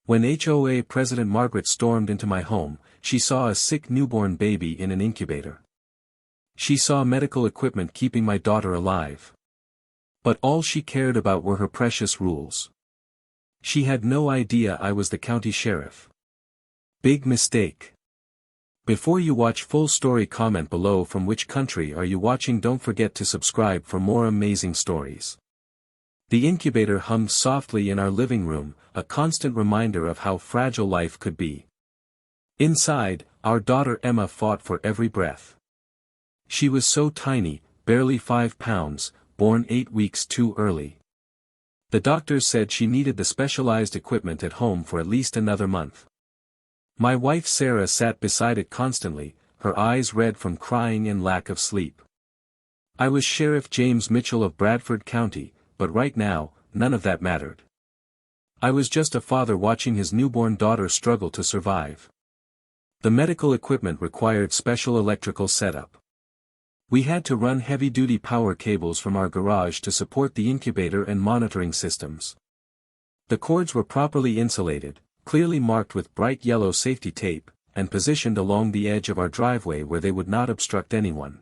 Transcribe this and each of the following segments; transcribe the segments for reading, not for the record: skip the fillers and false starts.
When HOA President Margaret stormed into my home, she saw a sick newborn baby in an incubator. She saw medical equipment keeping my daughter alive. But all she cared about were her precious rules. She had no idea I was the county sheriff. Big mistake. Before you watch full story, comment below from which country are you watching. Don't forget to subscribe for more amazing stories. The incubator hummed softly in our living room, a constant reminder of how fragile life could be. Inside, our daughter Emma fought for every breath. She was so tiny, barely 5 pounds, born 8 weeks too early. The doctors said she needed the specialized equipment at home for at least another month. My wife Sarah sat beside it constantly, her eyes red from crying and lack of sleep. I was Sheriff James Mitchell of Bradford County, but right now, none of that mattered. I was just a father watching his newborn daughter struggle to survive. The medical equipment required special electrical setup. We had to run heavy-duty power cables from our garage to support the incubator and monitoring systems. The cords were properly insulated, clearly marked with bright yellow safety tape, and positioned along the edge of our driveway where they would not obstruct anyone.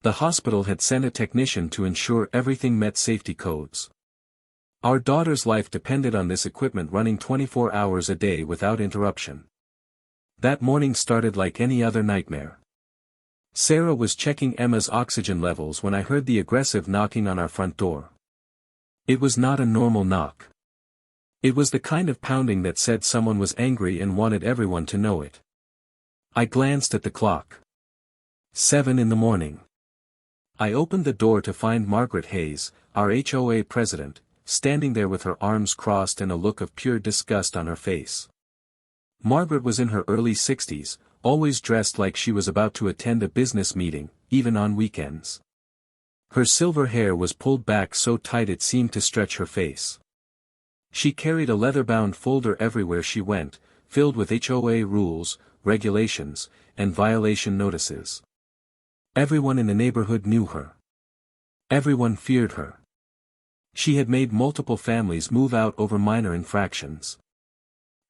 The hospital had sent a technician to ensure everything met safety codes. Our daughter's life depended on this equipment running 24 hours a day without interruption. That morning started like any other nightmare. Sarah was checking Emma's oxygen levels when I heard the aggressive knocking on our front door. It was not a normal knock. It was the kind of pounding that said someone was angry and wanted everyone to know it. I glanced at the clock. 7 in the morning. I opened the door to find Margaret Hayes, our HOA president, standing there with her arms crossed and a look of pure disgust on her face. Margaret was in her early 60s, always dressed like she was about to attend a business meeting, even on weekends. Her silver hair was pulled back so tight it seemed to stretch her face. She carried a leather-bound folder everywhere she went, filled with HOA rules, regulations, and violation notices. Everyone in the neighborhood knew her. Everyone feared her. She had made multiple families move out over minor infractions.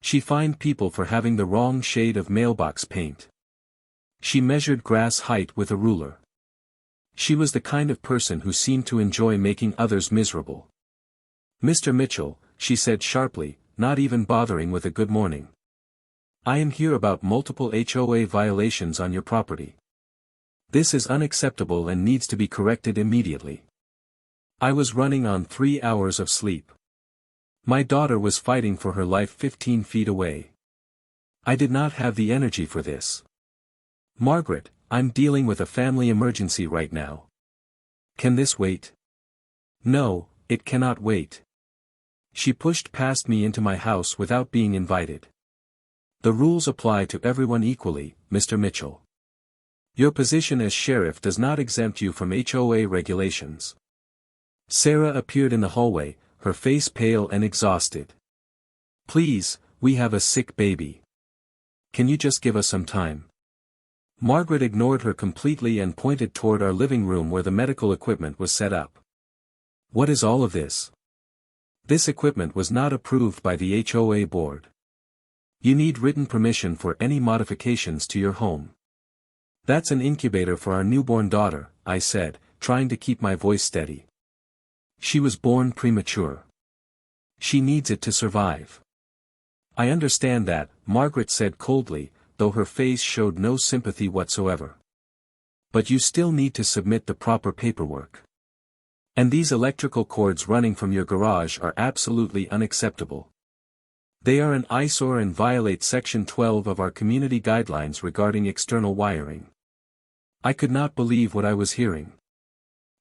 She fined people for having the wrong shade of mailbox paint. She measured grass height with a ruler. She was the kind of person who seemed to enjoy making others miserable. "Mr. Mitchell," she said sharply, not even bothering with a good morning. "I am here about multiple HOA violations on your property. This is unacceptable and needs to be corrected immediately." I was running on 3 hours of sleep. My daughter was fighting for her life 15 feet away. I did not have the energy for this. "Margaret, I'm dealing with a family emergency right now. Can this wait?" "No, it cannot wait." She pushed past me into my house without being invited. "The rules apply to everyone equally, Mr. Mitchell. Your position as sheriff does not exempt you from HOA regulations." Sarah appeared in the hallway, her face pale and exhausted. "Please, we have a sick baby. Can you just give us some time?" Margaret ignored her completely and pointed toward our living room where the medical equipment was set up. "What is all of this? This equipment was not approved by the HOA board. You need written permission for any modifications to your home." "That's an incubator for our newborn daughter," I said, trying to keep my voice steady. "She was born premature. She needs it to survive." "I understand that," Margaret said coldly, though her face showed no sympathy whatsoever. "But you still need to submit the proper paperwork. And these electrical cords running from your garage are absolutely unacceptable. They are an eyesore and violate Section 12 of our community guidelines regarding external wiring." I could not believe what I was hearing.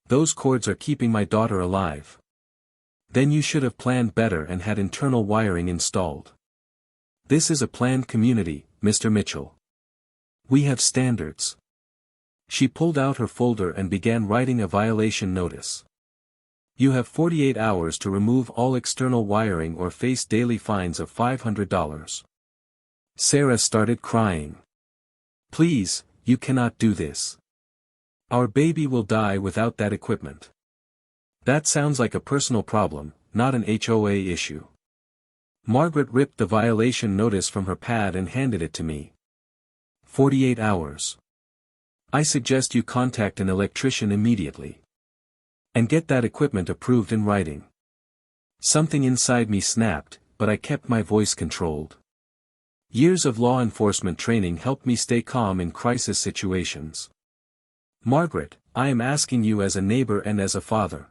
"Those cords are keeping my daughter alive. Then you should have planned better and had internal wiring installed. This is a planned community, Mr. Mitchell. We have standards." She pulled out her folder and began writing a violation notice. "You have 48 hours to remove all external wiring or face daily fines of $500. Sarah started crying. "Please, you cannot do this. Our baby will die without that equipment. That sounds like a personal problem, not an HOA issue." Margaret ripped the violation notice from her pad and handed it to me. 48 hours. I suggest you contact an electrician immediately. And get that equipment approved in writing. Something inside me snapped, but I kept my voice controlled. Years of law enforcement training helped me stay calm in crisis situations. Margaret, I am asking you as a neighbor and as a father.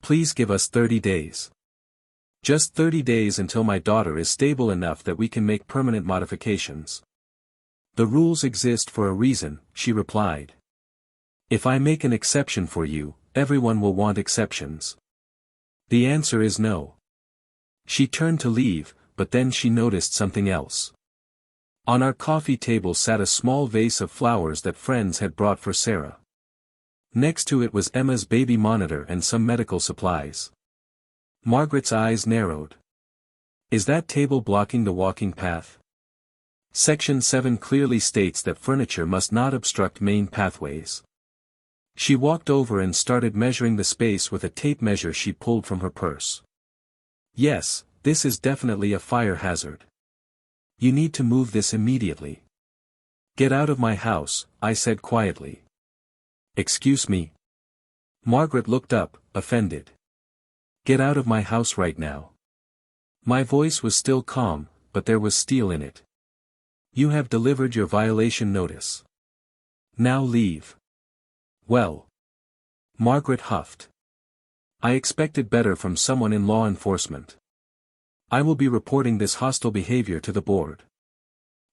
Please give us 30 days. Just 30 days until my daughter is stable enough that we can make permanent modifications. The rules exist for a reason, she replied. If I make an exception for you, everyone will want exceptions. The answer is no. She turned to leave, but then she noticed something else. On our coffee table sat a small vase of flowers that friends had brought for Sarah. Next to it was Emma's baby monitor and some medical supplies. Margaret's eyes narrowed. Is that table blocking the walking path? Section 7 clearly states that furniture must not obstruct main pathways. She walked over and started measuring the space with a tape measure she pulled from her purse. Yes, this is definitely a fire hazard. You need to move this immediately. Get out of my house, I said quietly. Excuse me? Margaret looked up, offended. Get out of my house right now. My voice was still calm, but there was steel in it. You have delivered your violation notice. Now leave. Well. Margaret huffed. I expected better from someone in law enforcement. I will be reporting this hostile behavior to the board.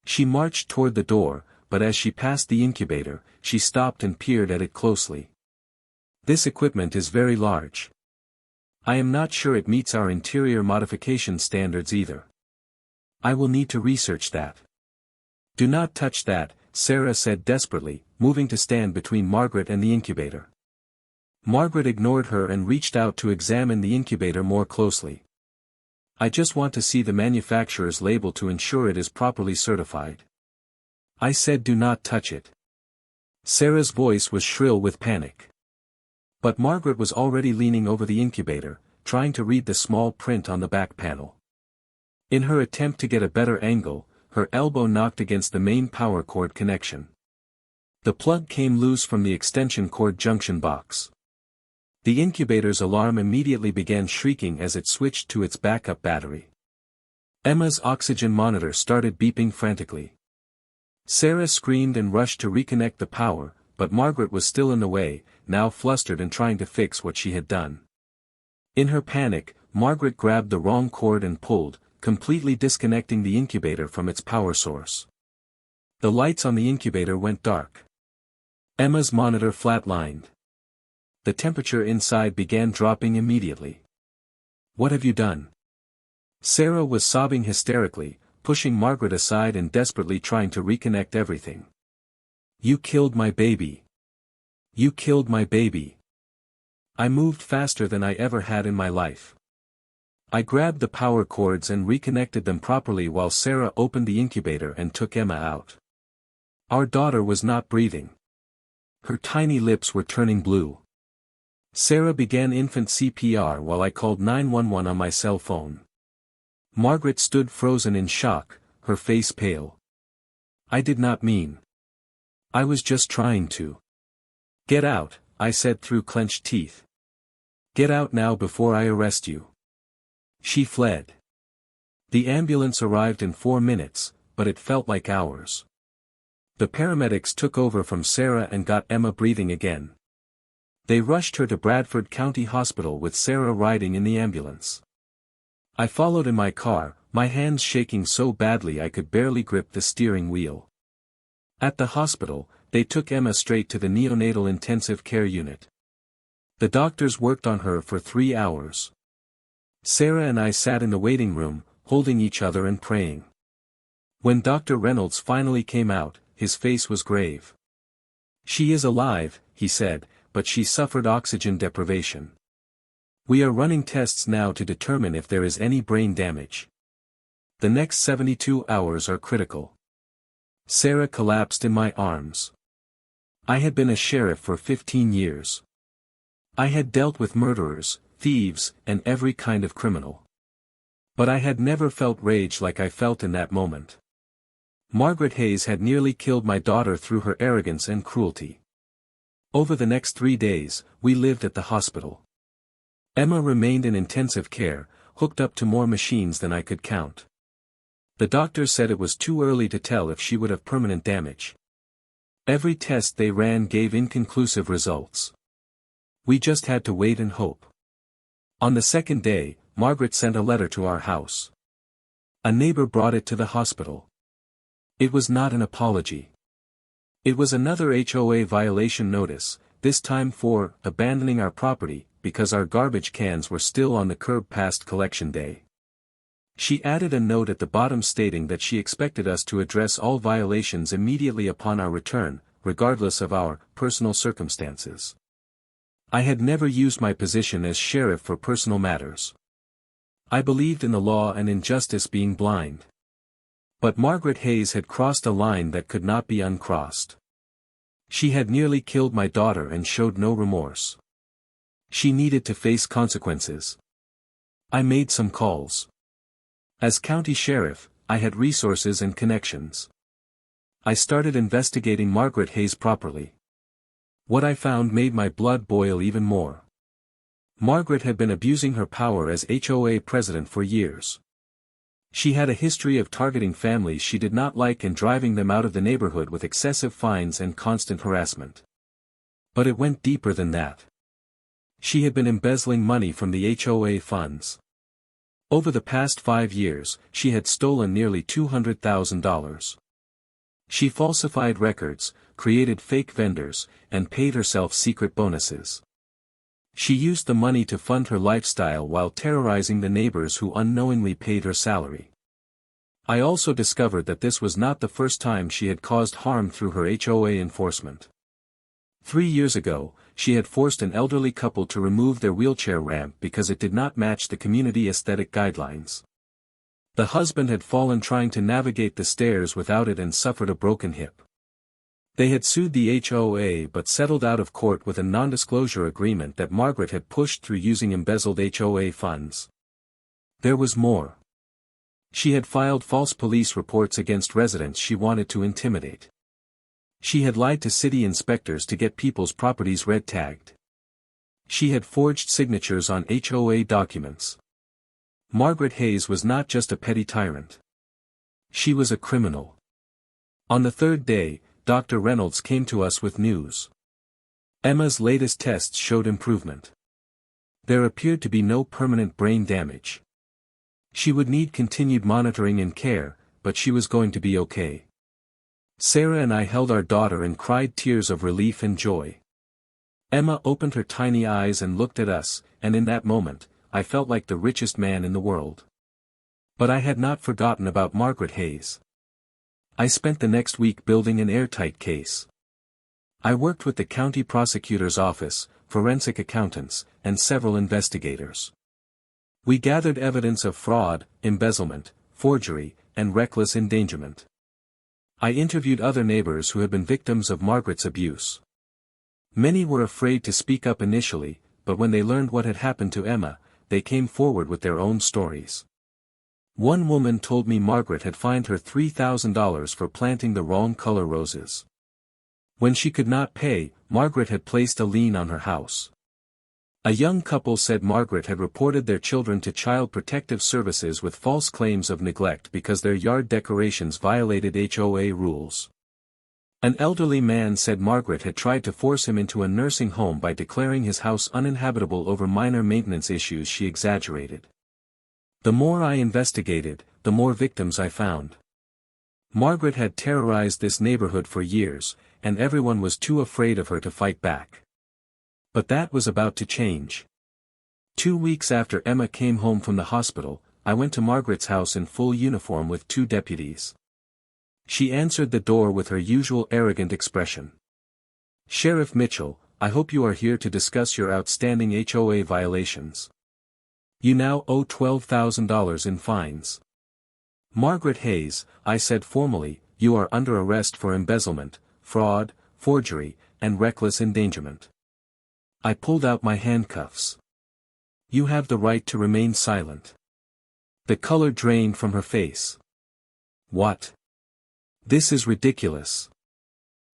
She marched toward the door, but as she passed the incubator, she stopped and peered at it closely. This equipment is very large. I am not sure it meets our interior modification standards either. I will need to research that. Do not touch that, Sarah said desperately, moving to stand between Margaret and the incubator. Margaret ignored her and reached out to examine the incubator more closely. I just want to see the manufacturer's label to ensure it is properly certified. I said do not touch it. Sarah's voice was shrill with panic. But Margaret was already leaning over the incubator, trying to read the small print on the back panel. In her attempt to get a better angle, her elbow knocked against the main power cord connection. The plug came loose from the extension cord junction box. The incubator's alarm immediately began shrieking as it switched to its backup battery. Emma's oxygen monitor started beeping frantically. Sarah screamed and rushed to reconnect the power, but Margaret was still in the way, now flustered and trying to fix what she had done. In her panic, Margaret grabbed the wrong cord and pulled, completely disconnecting the incubator from its power source. The lights on the incubator went dark. Emma's monitor flatlined. The temperature inside began dropping immediately. What have you done? Sarah was sobbing hysterically, pushing Margaret aside and desperately trying to reconnect everything. You killed my baby. You killed my baby. I moved faster than I ever had in my life. I grabbed the power cords and reconnected them properly while Sarah opened the incubator and took Emma out. Our daughter was not breathing. Her tiny lips were turning blue. Sarah began infant CPR while I called 911 on my cell phone. Margaret stood frozen in shock, her face pale. I did not mean. I was just trying to. Get out, I said through clenched teeth. Get out now before I arrest you. She fled. The ambulance arrived in 4 minutes, but it felt like hours. The paramedics took over from Sarah and got Emma breathing again. They rushed her to Bradford County Hospital with Sarah riding in the ambulance. I followed in my car, my hands shaking so badly I could barely grip the steering wheel. At the hospital, they took Emma straight to the neonatal intensive care unit. The doctors worked on her for 3 hours. Sarah and I sat in the waiting room, holding each other and praying. When Dr. Reynolds finally came out, his face was grave. She is alive, he said, but she suffered oxygen deprivation. We are running tests now to determine if there is any brain damage. The next 72 hours are critical. Sarah collapsed in my arms. I had been a sheriff for 15 years. I had dealt with murderers, thieves, and every kind of criminal. But I had never felt rage like I felt in that moment. Margaret Hayes had nearly killed my daughter through her arrogance and cruelty. Over the next 3 days, we lived at the hospital. Emma remained in intensive care, hooked up to more machines than I could count. The doctors said it was too early to tell if she would have permanent damage. Every test they ran gave inconclusive results. We just had to wait and hope. On the second day, Margaret sent a letter to our house. A neighbor brought it to the hospital. It was not an apology. It was another HOA violation notice, this time for abandoning our property, because our garbage cans were still on the curb past collection day. She added a note at the bottom stating that she expected us to address all violations immediately upon our return, regardless of our personal circumstances. I had never used my position as sheriff for personal matters. I believed in the law and in justice being blind. But Margaret Hayes had crossed a line that could not be uncrossed. She had nearly killed my daughter and showed no remorse. She needed to face consequences. I made some calls. As county sheriff, I had resources and connections. I started investigating Margaret Hayes properly. What I found made my blood boil even more. Margaret had been abusing her power as HOA president for years. She had a history of targeting families she did not like and driving them out of the neighborhood with excessive fines and constant harassment. But it went deeper than that. She had been embezzling money from the HOA funds. Over the past 5 years, she had stolen nearly $200,000. She falsified records, created fake vendors, and paid herself secret bonuses. She used the money to fund her lifestyle while terrorizing the neighbors who unknowingly paid her salary. I also discovered that this was not the first time she had caused harm through her HOA enforcement. 3 years ago, she had forced an elderly couple to remove their wheelchair ramp because it did not match the community aesthetic guidelines. The husband had fallen trying to navigate the stairs without it and suffered a broken hip. They had sued the HOA but settled out of court with a non-disclosure agreement that Margaret had pushed through using embezzled HOA funds. There was more. She had filed false police reports against residents she wanted to intimidate. She had lied to city inspectors to get people's properties red-tagged. She had forged signatures on HOA documents. Margaret Hayes was not just a petty tyrant. She was a criminal. On the third day, Dr. Reynolds came to us with news. Emma's latest tests showed improvement. There appeared to be no permanent brain damage. She would need continued monitoring and care, but she was going to be okay. Sarah and I held our daughter and cried tears of relief and joy. Emma opened her tiny eyes and looked at us, and in that moment, I felt like the richest man in the world. But I had not forgotten about Margaret Hayes. I spent the next week building an airtight case. I worked with the county prosecutor's office, forensic accountants, and several investigators. We gathered evidence of fraud, embezzlement, forgery, and reckless endangerment. I interviewed other neighbors who had been victims of Margaret's abuse. Many were afraid to speak up initially, but when they learned what had happened to Emma, they came forward with their own stories. One woman told me Margaret had fined her $3,000 for planting the wrong color roses. When she could not pay, Margaret had placed a lien on her house. A young couple said Margaret had reported their children to Child Protective Services with false claims of neglect because their yard decorations violated HOA rules. An elderly man said Margaret had tried to force him into a nursing home by declaring his house uninhabitable over minor maintenance issues she exaggerated. The more I investigated, the more victims I found. Margaret had terrorized this neighborhood for years, and everyone was too afraid of her to fight back. But that was about to change. 2 weeks after Emma came home from the hospital, I went to Margaret's house in full uniform with 2 deputies. She answered the door with her usual arrogant expression. "Sheriff Mitchell, I hope you are here to discuss your outstanding HOA violations. You now owe $12,000 in fines." "Margaret Hayes," I said formally, "you are under arrest for embezzlement, fraud, forgery, and reckless endangerment." I pulled out my handcuffs. "You have the right to remain silent." The color drained from her face. What? This is ridiculous.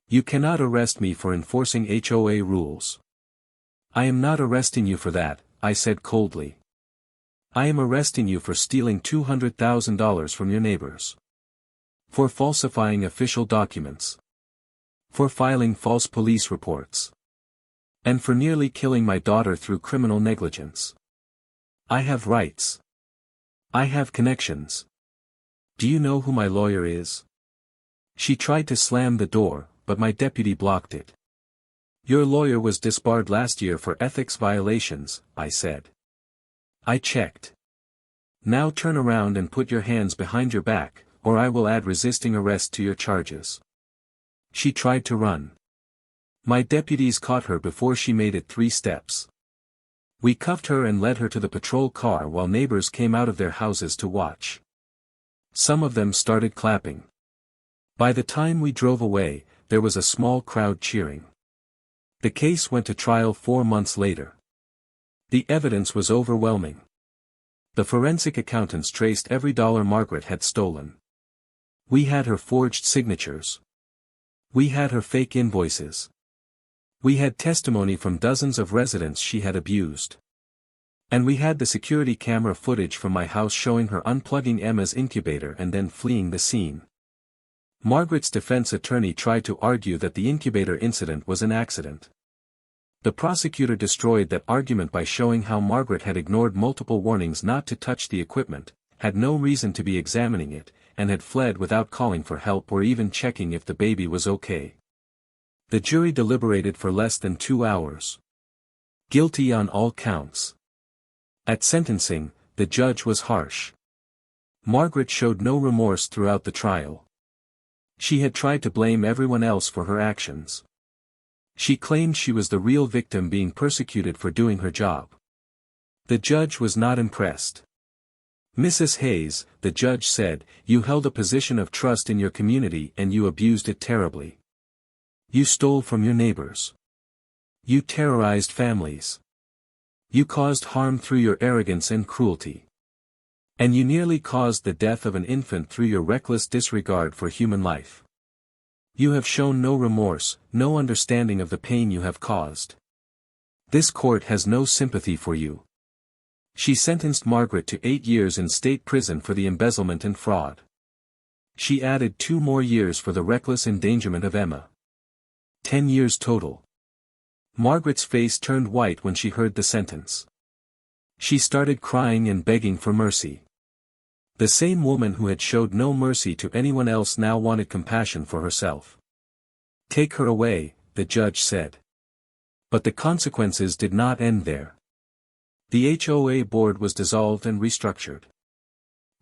You cannot arrest me for enforcing HOA rules. I am not arresting you for that, I said coldly. I am arresting you for stealing $200,000 from your neighbors. For falsifying official documents. For filing false police reports. And for nearly killing my daughter through criminal negligence. I have rights. I have connections. Do you know who my lawyer is? She tried to slam the door, but my deputy blocked it. Your lawyer was disbarred last year for ethics violations, I said. I checked. Now turn around and put your hands behind your back, or I will add resisting arrest to your charges. She tried to run. My deputies caught her before she made it 3 steps. We cuffed her and led her to the patrol car while neighbors came out of their houses to watch. Some of them started clapping. By the time we drove away, there was a small crowd cheering. The case went to trial 4 months later. The evidence was overwhelming. The forensic accountants traced every dollar Margaret had stolen. We had her forged signatures. We had her fake invoices. We had testimony from dozens of residents she had abused. And we had the security camera footage from my house showing her unplugging Emma's incubator and then fleeing the scene. Margaret's defense attorney tried to argue that the incubator incident was an accident. The prosecutor destroyed that argument by showing how Margaret had ignored multiple warnings not to touch the equipment, had no reason to be examining it, and had fled without calling for help or even checking if the baby was okay. The jury deliberated for less than 2 hours. Guilty on all counts. At sentencing, the judge was harsh. Margaret showed no remorse throughout the trial. She had tried to blame everyone else for her actions. She claimed she was the real victim being persecuted for doing her job. The judge was not impressed. Mrs. Hayes, the judge said, you held a position of trust in your community and you abused it terribly. You stole from your neighbors. You terrorized families. You caused harm through your arrogance and cruelty. And you nearly caused the death of an infant through your reckless disregard for human life. You have shown no remorse, no understanding of the pain you have caused. This court has no sympathy for you. She sentenced Margaret to 8 years in state prison for the embezzlement and fraud. She added 2 more years for the reckless endangerment of Emma. 10 years total. Margaret's face turned white when she heard the sentence. She started crying and begging for mercy. The same woman who had showed no mercy to anyone else now wanted compassion for herself. Take her away, the judge said. But the consequences did not end there. The HOA board was dissolved and restructured.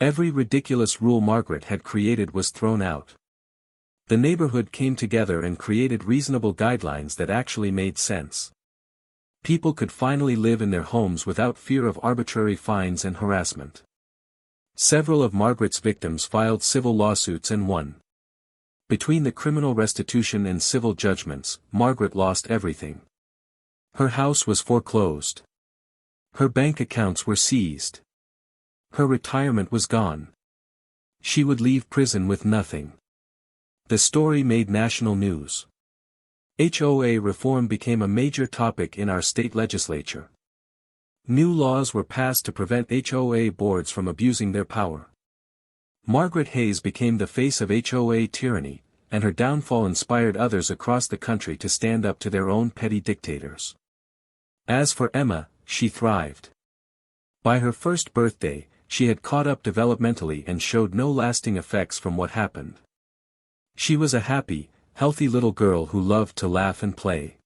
Every ridiculous rule Margaret had created was thrown out. The neighborhood came together and created reasonable guidelines that actually made sense. People could finally live in their homes without fear of arbitrary fines and harassment. Several of Margaret's victims filed civil lawsuits and won. Between the criminal restitution and civil judgments, Margaret lost everything. Her house was foreclosed. Her bank accounts were seized. Her retirement was gone. She would leave prison with nothing. The story made national news. HOA reform became a major topic in our state legislature. New laws were passed to prevent HOA boards from abusing their power. Margaret Hayes became the face of HOA tyranny, and her downfall inspired others across the country to stand up to their own petty dictators. As for Emma, she thrived. By her first birthday, she had caught up developmentally and showed no lasting effects from what happened. She was a happy, healthy little girl who loved to laugh and play.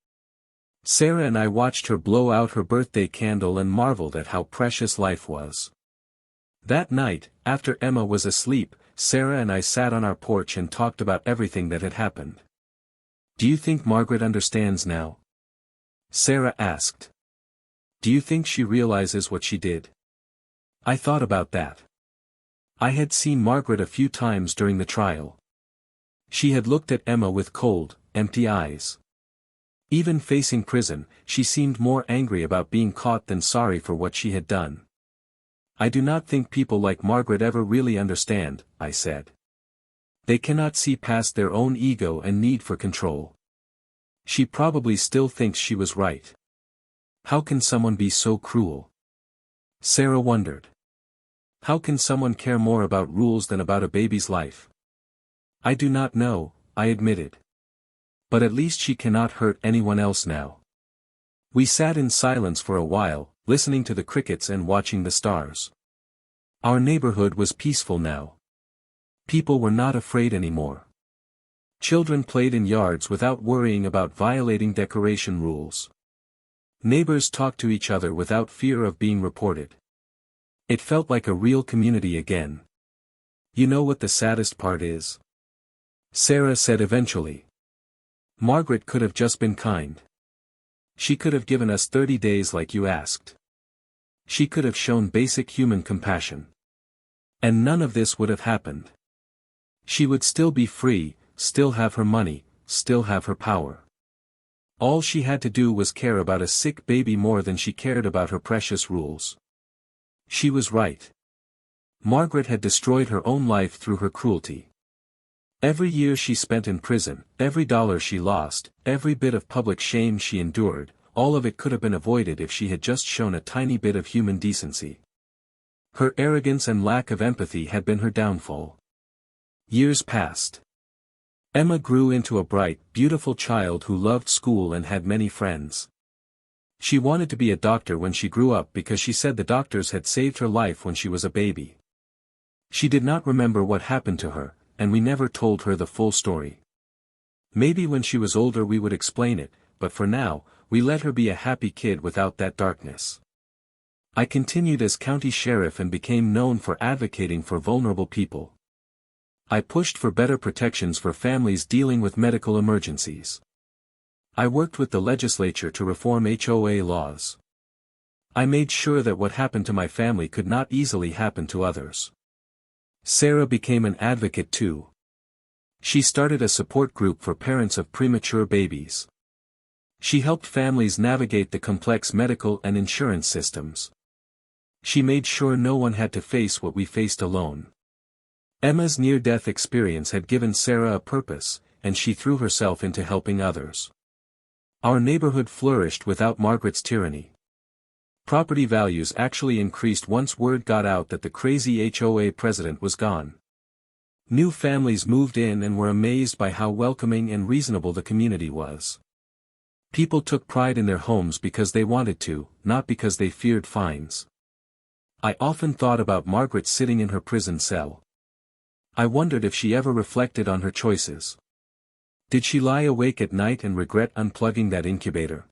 Sarah and I watched her blow out her birthday candle and marveled at how precious life was. That night, after Emma was asleep, Sarah and I sat on our porch and talked about everything that had happened. Do you think Margaret understands now? Sarah asked. Do you think she realizes what she did? I thought about that. I had seen Margaret a few times during the trial. She had looked at Emma with cold, empty eyes. Even facing prison, she seemed more angry about being caught than sorry for what she had done. I do not think people like Margaret ever really understand, I said. They cannot see past their own ego and need for control. She probably still thinks she was right. How can someone be so cruel? Sarah wondered. How can someone care more about rules than about a baby's life? I do not know, I admitted. But at least she cannot hurt anyone else now. We sat in silence for a while, listening to the crickets and watching the stars. Our neighborhood was peaceful now. People were not afraid anymore. Children played in yards without worrying about violating decoration rules. Neighbors talked to each other without fear of being reported. It felt like a real community again. You know what the saddest part is? Sarah said eventually. Margaret could have just been kind. She could have given us 30 days like you asked. She could have shown basic human compassion. And none of this would have happened. She would still be free, still have her money, still have her power. All she had to do was care about a sick baby more than she cared about her precious rules. She was right. Margaret had destroyed her own life through her cruelty. Every year she spent in prison, every dollar she lost, every bit of public shame she endured, all of it could have been avoided if she had just shown a tiny bit of human decency. Her arrogance and lack of empathy had been her downfall. Years passed. Emma grew into a bright, beautiful child who loved school and had many friends. She wanted to be a doctor when she grew up because she said the doctors had saved her life when she was a baby. She did not remember what happened to her, and we never told her the full story. Maybe when she was older we would explain it, but for now, we let her be a happy kid without that darkness. I continued as county sheriff and became known for advocating for vulnerable people. I pushed for better protections for families dealing with medical emergencies. I worked with the legislature to reform HOA laws. I made sure that what happened to my family could not easily happen to others. Sarah became an advocate too. She started a support group for parents of premature babies. She helped families navigate the complex medical and insurance systems. She made sure no one had to face what we faced alone. Emma's near-death experience had given Sarah a purpose, and she threw herself into helping others. Our neighborhood flourished without Margaret's tyranny. Property values actually increased once word got out that the crazy HOA president was gone. New families moved in and were amazed by how welcoming and reasonable the community was. People took pride in their homes because they wanted to, not because they feared fines. I often thought about Margaret sitting in her prison cell. I wondered if she ever reflected on her choices. Did she lie awake at night and regret unplugging that incubator?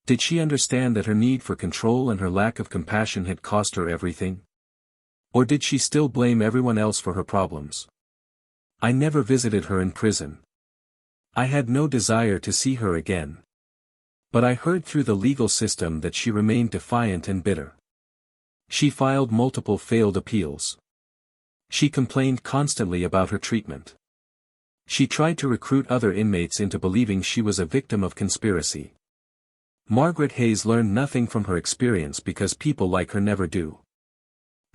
Did she understand that her need for control and her lack of compassion had cost her everything? Or did she still blame everyone else for her problems? I never visited her in prison. I had no desire to see her again. But I heard through the legal system that she remained defiant and bitter. She filed multiple failed appeals. She complained constantly about her treatment. She tried to recruit other inmates into believing she was a victim of conspiracy. Margaret Hayes learned nothing from her experience because people like her never do.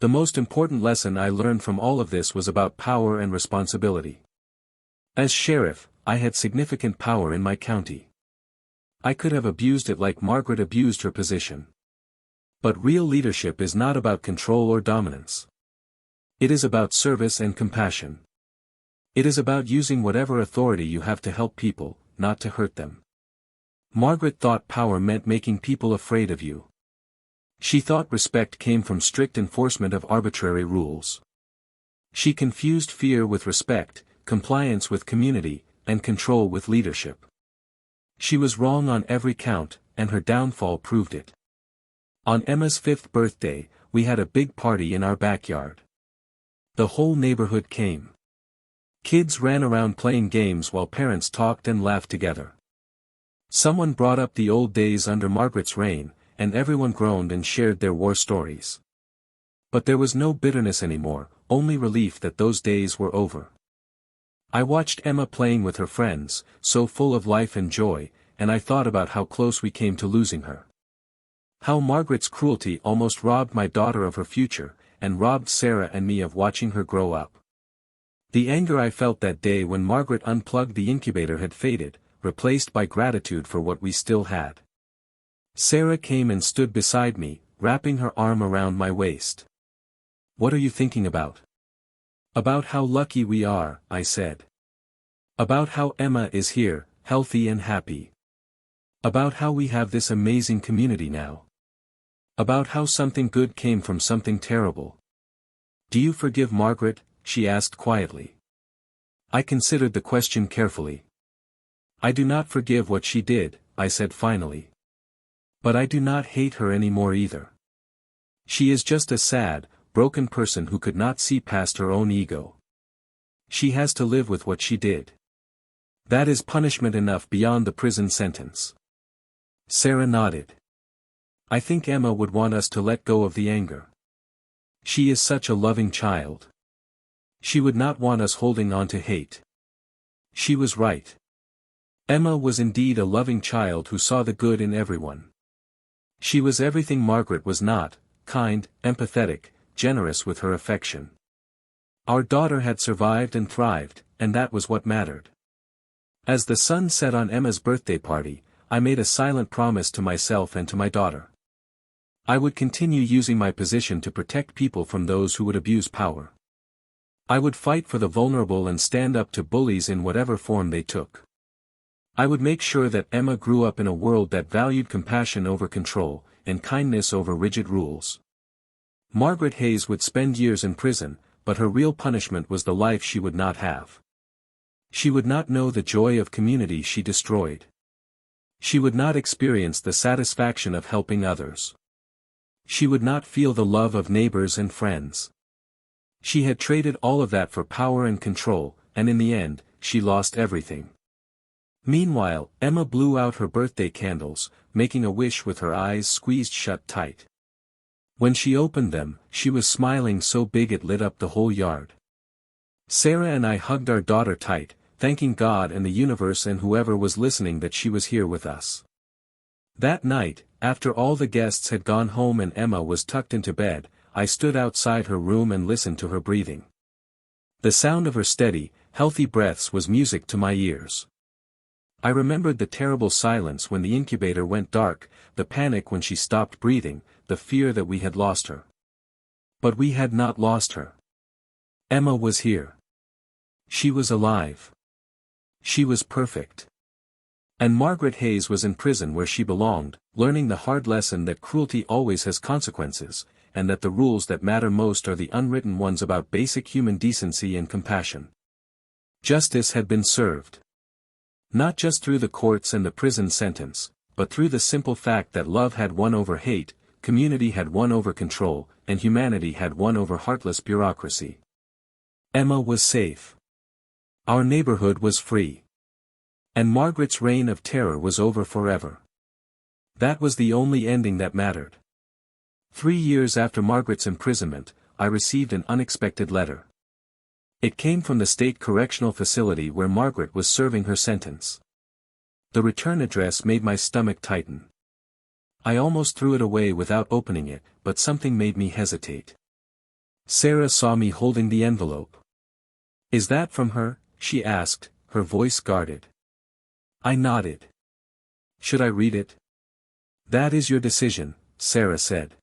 The most important lesson I learned from all of this was about power and responsibility. As sheriff, I had significant power in my county. I could have abused it like Margaret abused her position. But real leadership is not about control or dominance. It is about service and compassion. It is about using whatever authority you have to help people, not to hurt them. Margaret thought power meant making people afraid of you. She thought respect came from strict enforcement of arbitrary rules. She confused fear with respect, compliance with community, and control with leadership. She was wrong on every count, and her downfall proved it. On Emma's 5th birthday, we had a big party in our backyard. The whole neighborhood came. Kids ran around playing games while parents talked and laughed together. Someone brought up the old days under Margaret's reign, and everyone groaned and shared their war stories. But there was no bitterness anymore, only relief that those days were over. I watched Emma playing with her friends, so full of life and joy, and I thought about how close we came to losing her. How Margaret's cruelty almost robbed my daughter of her future, and robbed Sarah and me of watching her grow up. The anger I felt that day when Margaret unplugged the incubator had faded, replaced by gratitude for what we still had. Sarah came and stood beside me, wrapping her arm around my waist. "What are you thinking about?" "About how lucky we are," I said. "About how Emma is here, healthy and happy. About how we have this amazing community now. About how something good came from something terrible." "Do you forgive Margaret?" she asked quietly. I considered the question carefully. "I do not forgive what she did," I said finally. "But I do not hate her anymore either. She is just a sad, broken person who could not see past her own ego. She has to live with what she did. That is punishment enough beyond the prison sentence." Sarah nodded. "I think Emma would want us to let go of the anger. She is such a loving child. She would not want us holding on to hate." She was right. Emma was indeed a loving child who saw the good in everyone. She was everything Margaret was not: kind, empathetic, generous with her affection. Our daughter had survived and thrived, and that was what mattered. As the sun set on Emma's birthday party, I made a silent promise to myself and to my daughter. I would continue using my position to protect people from those who would abuse power. I would fight for the vulnerable and stand up to bullies in whatever form they took. I would make sure that Emma grew up in a world that valued compassion over control, and kindness over rigid rules. Margaret Hayes would spend years in prison, but her real punishment was the life she would not have. She would not know the joy of community she destroyed. She would not experience the satisfaction of helping others. She would not feel the love of neighbors and friends. She had traded all of that for power and control, and in the end, she lost everything. Meanwhile, Emma blew out her birthday candles, making a wish with her eyes squeezed shut tight. When she opened them, she was smiling so big it lit up the whole yard. Sarah and I hugged our daughter tight, thanking God and the universe and whoever was listening that she was here with us. That night, after all the guests had gone home and Emma was tucked into bed, I stood outside her room and listened to her breathing. The sound of her steady, healthy breaths was music to my ears. I remembered the terrible silence when the incubator went dark, the panic when she stopped breathing, the fear that we had lost her. But we had not lost her. Emma was here. She was alive. She was perfect. And Margaret Hayes was in prison where she belonged, learning the hard lesson that cruelty always has consequences, and that the rules that matter most are the unwritten ones about basic human decency and compassion. Justice had been served. Not just through the courts and the prison sentence, but through the simple fact that love had won over hate, community had won over control, and humanity had won over heartless bureaucracy. Emma was safe. Our neighborhood was free. And Margaret's reign of terror was over forever. That was the only ending that mattered. 3 years after Margaret's imprisonment, I received an unexpected letter. It came from the state correctional facility where Margaret was serving her sentence. The return address made my stomach tighten. I almost threw it away without opening it, but something made me hesitate. Sarah saw me holding the envelope. "Is that from her?" she asked, her voice guarded. I nodded. "Should I read it?" "That is your decision," Sarah said.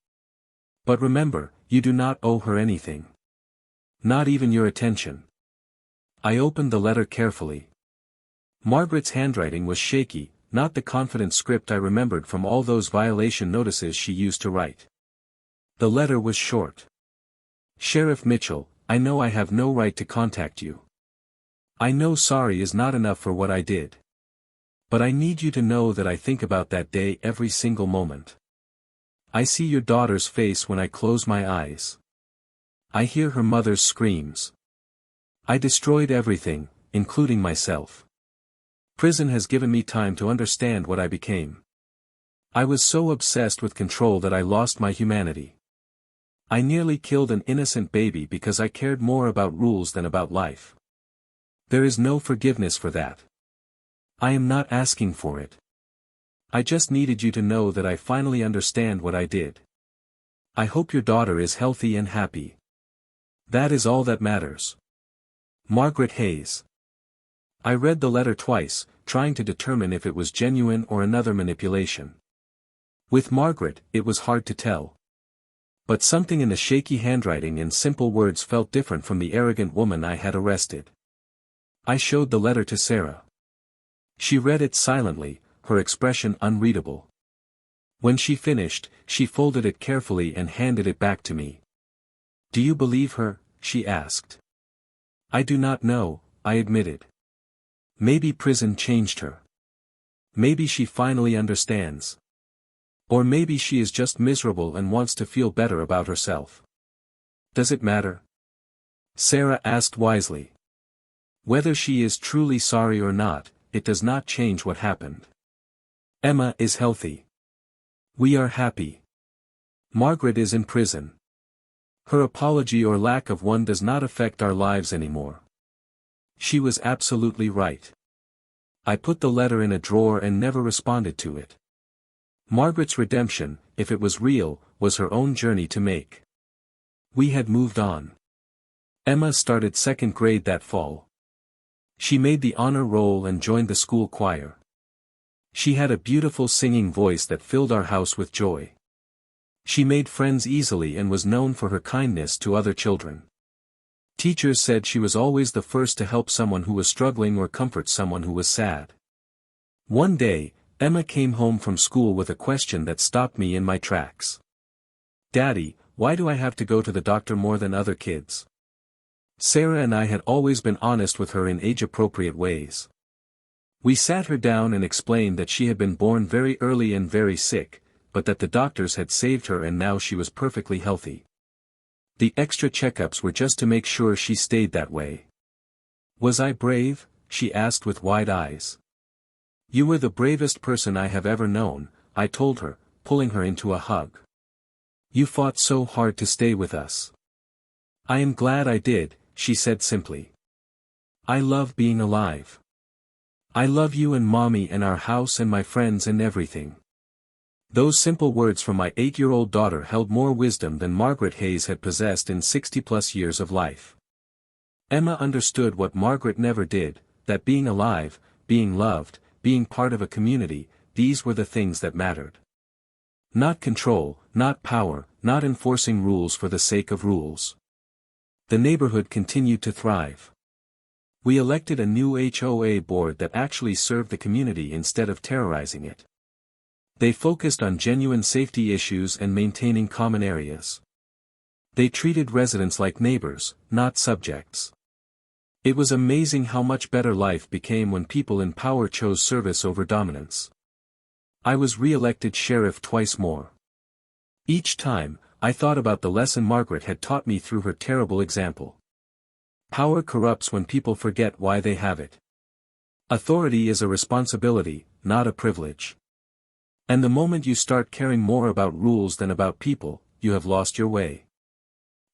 "But remember, you do not owe her anything. Not even your attention." I opened the letter carefully. Margaret's handwriting was shaky, not the confident script I remembered from all those violation notices she used to write. The letter was short. "Sheriff Mitchell, I know I have no right to contact you. I know sorry is not enough for what I did. But I need you to know that I think about that day every single moment. I see your daughter's face when I close my eyes. I hear her mother's screams. I destroyed everything, including myself. Prison has given me time to understand what I became. I was so obsessed with control that I lost my humanity. I nearly killed an innocent baby because I cared more about rules than about life. There is no forgiveness for that. I am not asking for it. I just needed you to know that I finally understand what I did. I hope your daughter is healthy and happy. That is all that matters. Margaret Hayes. I read the letter twice, trying to determine if it was genuine or another manipulation. With Margaret, it was hard to tell. But something in the shaky handwriting and simple words felt different from the arrogant woman I had arrested. I showed the letter to Sarah. She read it silently, her expression unreadable. When she finished, she folded it carefully and handed it back to me. "Do you believe her?" she asked. "I do not know," I admitted. "Maybe prison changed her. Maybe she finally understands. Or maybe she is just miserable and wants to feel better about herself." "Does it matter?" Sarah asked wisely. "Whether she is truly sorry or not, it does not change what happened. Emma is healthy. We are happy. Margaret is in prison. Her apology or lack of one does not affect our lives anymore." She was absolutely right. I put the letter in a drawer and never responded to it. Margaret's redemption, if it was real, was her own journey to make. We had moved on. Emma started second grade that fall. She made the honor roll and joined the school choir. She had a beautiful singing voice that filled our house with joy. She made friends easily and was known for her kindness to other children. Teachers said she was always the first to help someone who was struggling or comfort someone who was sad. One day, Emma came home from school with a question that stopped me in my tracks. "Daddy, why do I have to go to the doctor more than other kids?" Sarah and I had always been honest with her in age-appropriate ways. We sat her down and explained that she had been born very early and very sick, but that the doctors had saved her and now she was perfectly healthy. The extra checkups were just to make sure she stayed that way. "Was I brave?" she asked with wide eyes. "You were the bravest person I have ever known," I told her, pulling her into a hug. "You fought so hard to stay with us." "I am glad I did," she said simply. "I love being alive. I love you and Mommy and our house and my friends and everything." Those simple words from my 8-year-old daughter held more wisdom than Margaret Hayes had possessed in 60-plus years of life. Emma understood what Margaret never did, that being alive, being loved, being part of a community, these were the things that mattered. Not control, not power, not enforcing rules for the sake of rules. The neighborhood continued to thrive. We elected a new HOA board that actually served the community instead of terrorizing it. They focused on genuine safety issues and maintaining common areas. They treated residents like neighbors, not subjects. It was amazing how much better life became when people in power chose service over dominance. I was re-elected sheriff twice more. Each time, I thought about the lesson Margaret had taught me through her terrible example. Power corrupts when people forget why they have it. Authority is a responsibility, not a privilege. And the moment you start caring more about rules than about people, you have lost your way.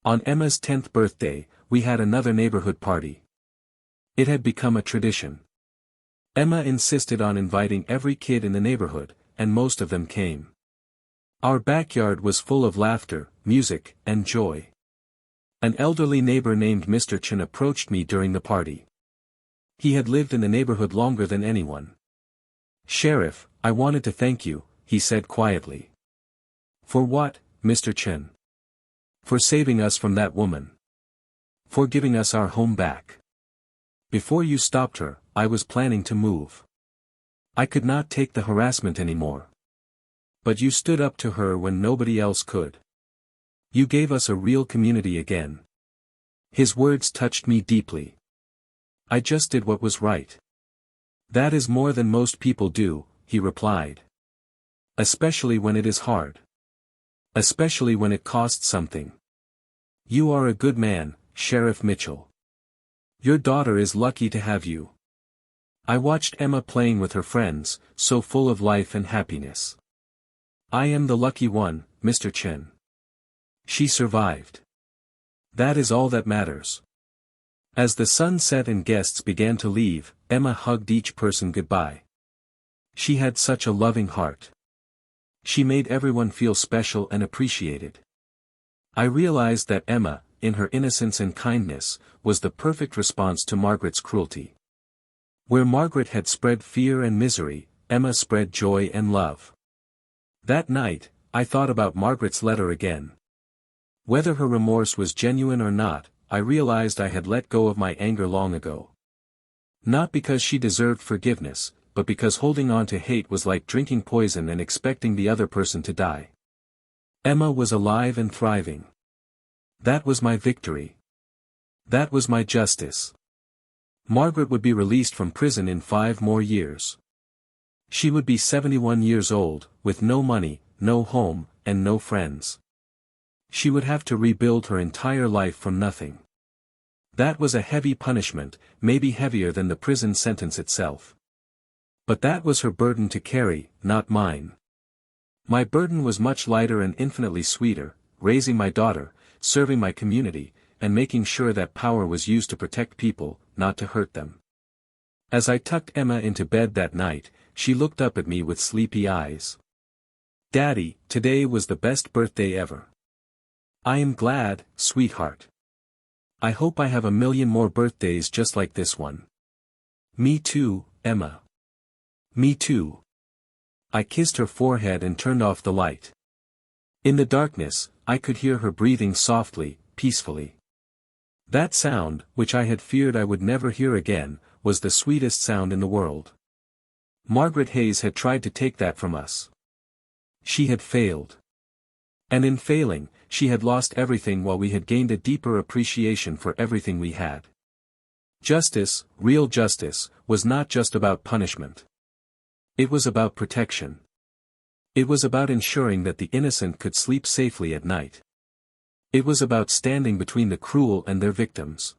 On Emma's 10th birthday, we had another neighborhood party. It had become a tradition. Emma insisted on inviting every kid in the neighborhood, and most of them came. Our backyard was full of laughter, music, and joy. An elderly neighbor named Mr. Chen approached me during the party. He had lived in the neighborhood longer than anyone. "Sheriff, I wanted to thank you," he said quietly. "For what, Mr. Chen?" "For saving us from that woman. For giving us our home back. Before you stopped her, I was planning to move. I could not take the harassment anymore. But you stood up to her when nobody else could. You gave us a real community again." His words touched me deeply. "I just did what was right." "That is more than most people do," he replied. "Especially when it is hard. Especially when it costs something. You are a good man, Sheriff Mitchell. Your daughter is lucky to have you." I watched Emma playing with her friends, so full of life and happiness. "I am the lucky one, Mr. Chen. She survived. That is all that matters." As the sun set and guests began to leave, Emma hugged each person goodbye. She had such a loving heart. She made everyone feel special and appreciated. I realized that Emma, in her innocence and kindness, was the perfect response to Margaret's cruelty. Where Margaret had spread fear and misery, Emma spread joy and love. That night, I thought about Margaret's letter again. Whether her remorse was genuine or not, I realized I had let go of my anger long ago. Not because she deserved forgiveness, but because holding on to hate was like drinking poison and expecting the other person to die. Emma was alive and thriving. That was my victory. That was my justice. Margaret would be released from prison in 5 more years. She would be 71 years old, with no money, no home, and no friends. She would have to rebuild her entire life from nothing. That was a heavy punishment, maybe heavier than the prison sentence itself. But that was her burden to carry, not mine. My burden was much lighter and infinitely sweeter, raising my daughter, serving my community, and making sure that power was used to protect people, not to hurt them. As I tucked Emma into bed that night, she looked up at me with sleepy eyes. "Daddy, today was the best birthday ever. I am glad, sweetheart. I hope I have a million more birthdays just like this one." "Me too, Emma. Me too." I kissed her forehead and turned off the light. In the darkness, I could hear her breathing softly, peacefully. That sound, which I had feared I would never hear again, was the sweetest sound in the world. Margaret Hayes had tried to take that from us. She had failed. And in failing, she had lost everything while we had gained a deeper appreciation for everything we had. Justice, real justice, was not just about punishment. It was about protection. It was about ensuring that the innocent could sleep safely at night. It was about standing between the cruel and their victims.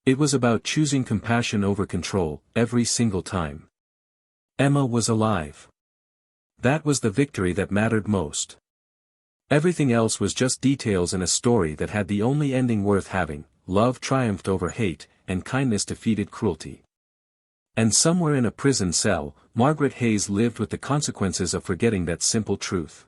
It was about choosing compassion over control, every single time. Emma was alive. That was the victory that mattered most. Everything else was just details in a story that had the only ending worth having: love triumphed over hate, and kindness defeated cruelty. And somewhere in a prison cell, Margaret Hayes lived with the consequences of forgetting that simple truth.